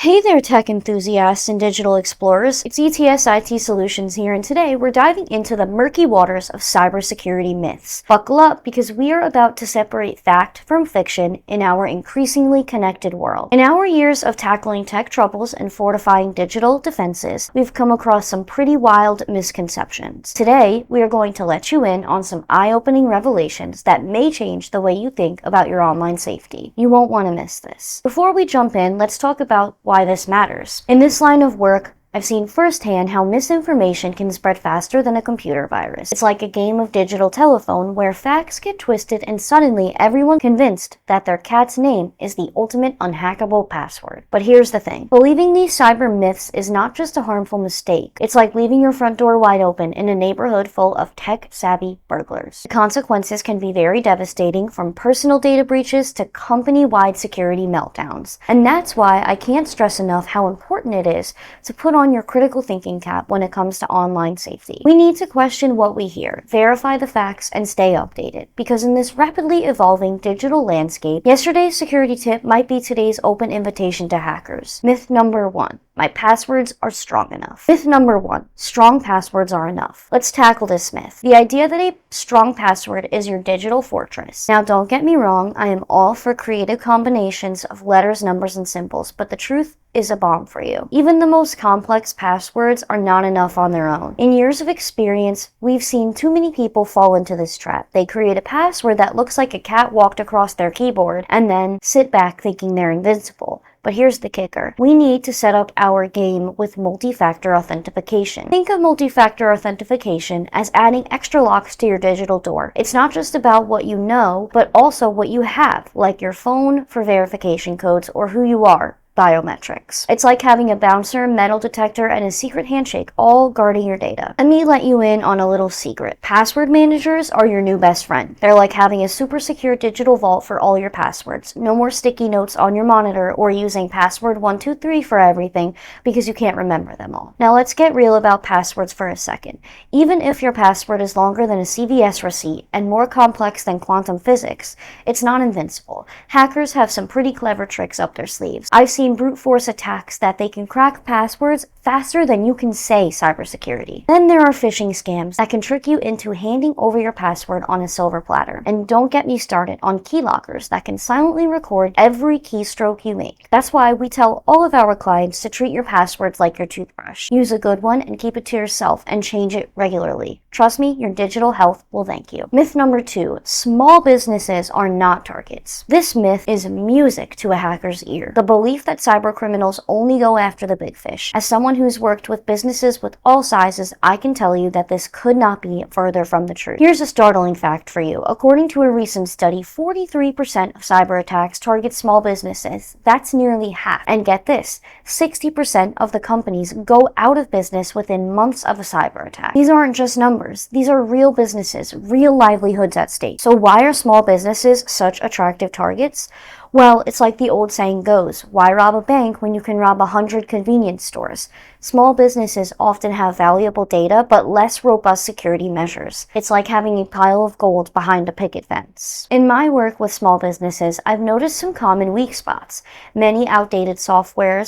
Hey there, tech enthusiasts and digital explorers. It's ETS IT Solutions here, and today we're diving into the murky waters of cybersecurity myths. Buckle up, because we are about to separate fact from fiction in our increasingly connected world. In our years of tackling tech troubles and fortifying digital defenses, we've come across some pretty wild misconceptions. Today, we are going to let you in on some eye-opening revelations that may change the way you think about your online safety. You won't want to miss this. Before we jump in, let's talk about why this matters. In this line of work, I've seen firsthand how misinformation can spread faster than a computer virus. It's like a game of digital telephone where facts get twisted and suddenly everyone's convinced that their cat's name is the ultimate unhackable password. But here's the thing. Believing these cyber myths is not just a harmful mistake. It's like leaving your front door wide open in a neighborhood full of tech-savvy burglars. The consequences can be very devastating, from personal data breaches to company-wide security meltdowns. And that's why I can't stress enough how important it is to put on your critical thinking cap when it comes to online safety. We need to question what we hear, verify the facts, and stay updated, because in this rapidly evolving digital landscape, yesterday's security tip might be today's open invitation to hackers. Myth number 1. My passwords are strong enough. Myth number 1. Strong passwords are enough. Let's tackle this myth. The idea that a strong password is your digital fortress. Now, don't get me wrong, I am all for creative combinations of letters, numbers, and symbols, but the truth is a bomb for you. Even the most complex passwords are not enough on their own. In years of experience, we've seen too many people fall into this trap. They create a password that looks like a cat walked across their keyboard and then sit back thinking they're invincible. But here's the kicker. We need to set up our game with multi-factor authentication. Think of multi-factor authentication as adding extra locks to your digital door. It's not just about what you know, but also what you have, like your phone for verification codes or who you are. Biometrics. It's like having a bouncer, metal detector, and a secret handshake all guarding your data. Let me let you in on a little secret. Password managers are your new best friend. They're like having a super secure digital vault for all your passwords. No more sticky notes on your monitor or using password 123 for everything because you can't remember them all. Now let's get real about passwords for a second. Even if your password is longer than a CVS receipt and more complex than quantum physics, it's not invincible. Hackers have some pretty clever tricks up their sleeves. I've seen brute force attacks that they can crack passwords faster than you can say cybersecurity. Then there are phishing scams that can trick you into handing over your password on a silver platter. And don't get me started on keylockers that can silently record every keystroke you make. That's why we tell all of our clients to treat your passwords like your toothbrush. Use a good one and keep it to yourself, and change it regularly. Trust me, your digital health will thank you. Myth number 2. Small businesses are not targets. This myth is music to a hacker's ear. The belief that cybercriminals only go after the big fish. As someone who's worked with businesses with all sizes, I can tell you that this could not be further from the truth. Here's a startling fact for you. According to a recent study, 43% of cyber attacks target small businesses. That's nearly half. And get this, 60% of the companies go out of business within months of a cyber attack. These aren't just numbers. These are real businesses, real livelihoods at stake. So why are small businesses such attractive targets? Well, it's like the old saying goes, why rob a bank when you can rob 100 convenience stores? Small businesses often have valuable data, but less robust security measures. It's like having a pile of gold behind a picket fence. In my work with small businesses, I've noticed some common weak spots. Many use outdated software,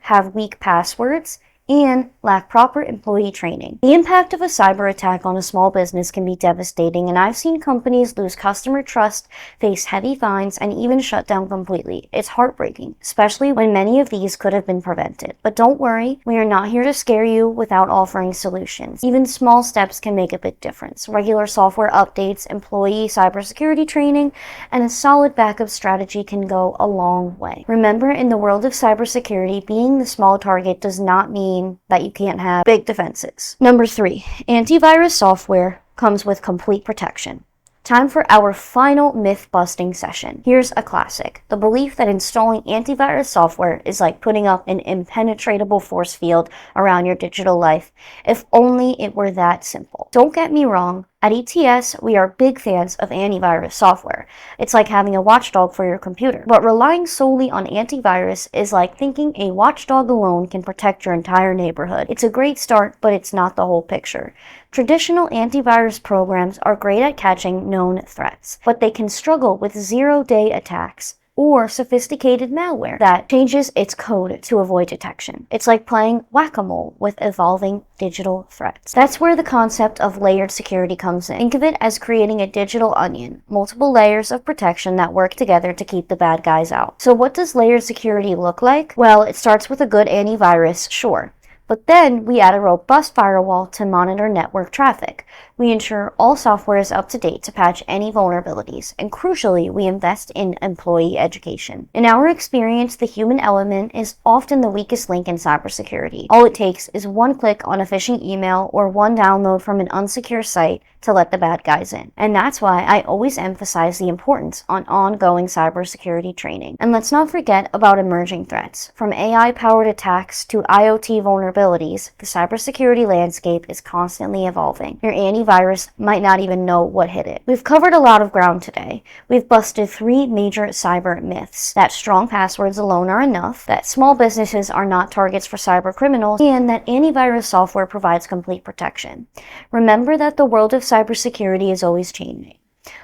have weak passwords, and lack proper employee training. The impact of a cyber attack on a small business can be devastating, and I've seen companies lose customer trust, face heavy fines, and even shut down completely. It's heartbreaking, especially when many of these could have been prevented. But don't worry, we are not here to scare you without offering solutions. Even small steps can make a big difference. Regular software updates, employee cybersecurity training, and a solid backup strategy can go a long way. Remember, in the world of cybersecurity, being the small target does not mean that you can't have big defenses. Number 3, antivirus software comes with complete protection. Time for our final myth-busting session. Here's a classic. The belief that installing antivirus software is like putting up an impenetrable force field around your digital life. If only it were that simple. Don't get me wrong. At ETS, we are big fans of antivirus software. It's like having a watchdog for your computer. But relying solely on antivirus is like thinking a watchdog alone can protect your entire neighborhood. It's a great start, but it's not the whole picture. Traditional antivirus programs are great at catching known threats, but they can struggle with zero-day attacks. or sophisticated malware that changes its code to avoid detection. It's like playing whack-a-mole with evolving digital threats. That's where the concept of layered security comes in. Think of it as creating a digital onion, multiple layers of protection that work together to keep the bad guys out. So what does layered security look like? Well, it starts with a good antivirus, sure. But then we add a robust firewall to monitor network traffic. We ensure all software is up to date to patch any vulnerabilities, and crucially, we invest in employee education. In our experience, the human element is often the weakest link in cybersecurity. All it takes is one click on a phishing email or one download from an unsecure site to let the bad guys in. And that's why I always emphasize the importance on ongoing cybersecurity training. And let's not forget about emerging threats. From AI-powered attacks to IoT vulnerabilities, the cybersecurity landscape is constantly evolving. Your antivirus might not even know what hit it. We've covered a lot of ground today. We've busted 3 major cyber myths: that strong passwords alone are enough, that small businesses are not targets for cyber criminals, and that antivirus software provides complete protection. Remember that the world of cybersecurity is always changing.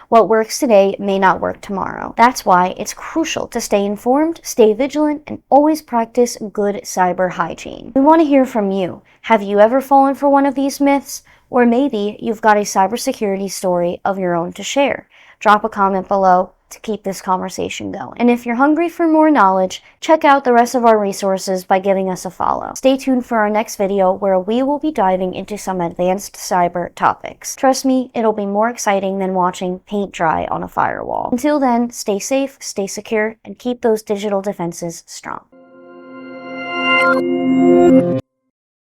What works today may not work tomorrow. That's why it's crucial to stay informed, stay vigilant, and always practice good cyber hygiene. We want to hear from you. Have you ever fallen for one of these myths? Or maybe you've got a cybersecurity story of your own to share. Drop a comment below to keep this conversation going. And if you're hungry for more knowledge, check out the rest of our resources by giving us a follow. Stay tuned for our next video where we will be diving into some advanced cyber topics. Trust me, it'll be more exciting than watching paint dry on a firewall. Until then, stay safe, stay secure, and keep those digital defenses strong.